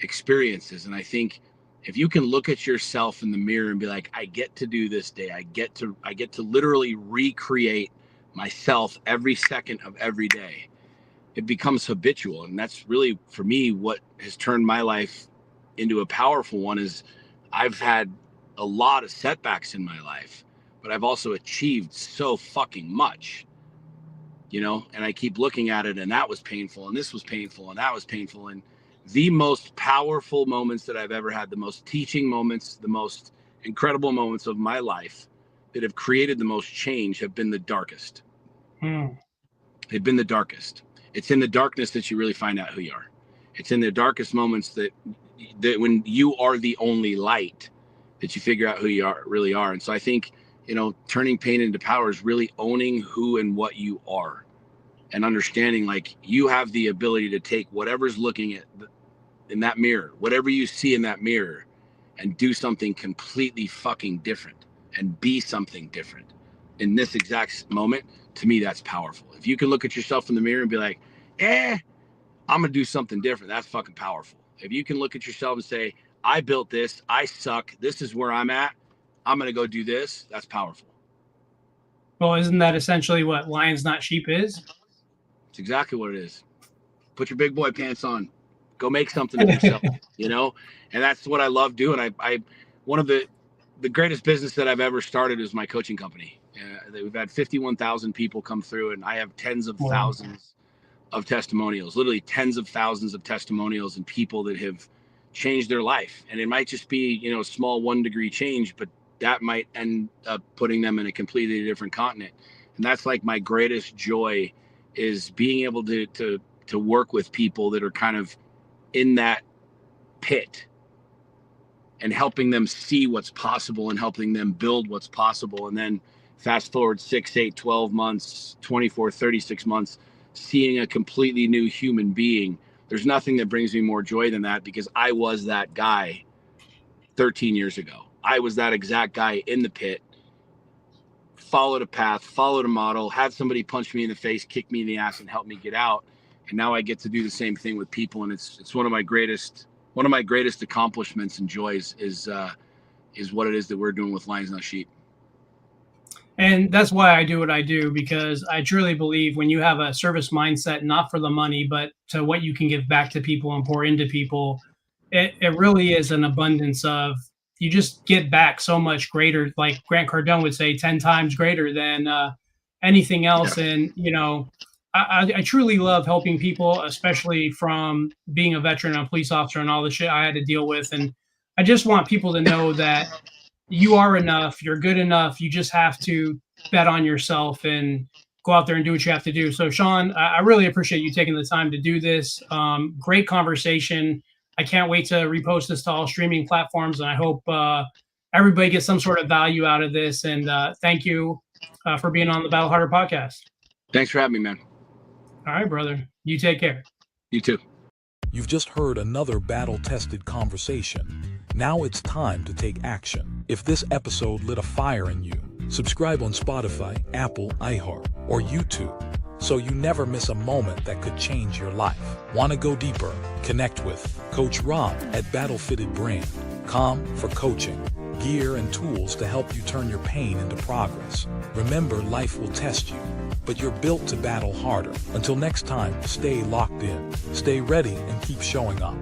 experiences. And I think if you can look at yourself in the mirror and be like, I get to do this day. I get to literally recreate myself every second of every day. It becomes habitual. And that's really, for me, what has turned my life into a powerful one. Is I've had a lot of setbacks in my life, but I've also achieved so fucking much, and I keep looking at it, and that was painful, and this was painful, and that was painful. And the most powerful moments that I've ever had, the most teaching moments, the most incredible moments of my life that have created the most change have been the darkest. They've been the darkest. It's in the darkness that you really find out who you are. It's in the darkest moments that when you are the only light, that you figure out who you really are. And so I think, turning pain into power is really owning who and what you are, and understanding like you have the ability to take whatever's looking at in that mirror, whatever you see in that mirror, and do something completely fucking different and be something different in this exact moment. To me, that's powerful. If you can look at yourself in the mirror and be like, I'm gonna do something different, that's fucking powerful. If you can look at yourself and say, I built this, I suck, this is where I'm at, I'm gonna go do this, that's powerful.
Well, isn't that essentially what Lions Not Sheep is?
It's exactly what it is. Put your big boy pants on, go make something of yourself, and that's what I love doing. I one of the greatest business that I've ever started is my coaching company. We've had 51,000 people come through, and I have tens of thousands of testimonials, literally tens of thousands of testimonials, and people that have changed their life. And it might just be, a small 1 degree change, but that might end up putting them in a completely different continent. And that's like my greatest joy, is being able to work with people that are kind of in that pit, and helping them see what's possible and helping them build what's possible. And then fast forward 6, 8, 12 months, 24, 36 months, seeing a completely new human being. There's nothing that brings me more joy than that, because I was that guy 13 years ago. I was that exact guy in the pit, followed a path, followed a model, had somebody punch me in the face, kick me in the ass, and help me get out. And now I get to do the same thing with people. And it's one of my greatest accomplishments and joys is what it is that we're doing with Lions Not Sheep.
And that's why I do what I do, because I truly believe when you have a service mindset, not for the money, but to what you can give back to people and pour into people, it really is an abundance of, you just get back so much greater, like Grant Cardone would say, 10 times greater than anything else.
Yeah.
And, you know, I truly love helping people, especially from being a veteran and a police officer and all the shit I had to deal with. And I just want people to know that you are enough, you're good enough. You just have to bet on yourself and go out there and do what you have to do. So Sean, I really appreciate you taking the time to do this. Great conversation. I can't wait to repost this to all streaming platforms. And I hope everybody gets some sort of value out of this. And thank you for being on the Battle Harder podcast.
Thanks for having me, man.
All right, brother. You take care.
You too.
You've just heard another battle-tested conversation. Now it's time to take action. If this episode lit a fire in you, subscribe on Spotify, Apple, iHeart, or YouTube, so you never miss a moment that could change your life. Want to go deeper? Connect with Coach Rob at BattleFittedBrand.com for coaching, gear, and tools to help you turn your pain into progress. Remember, life will test you, but you're built to battle harder. Until next time, stay locked in, stay ready, and keep showing up.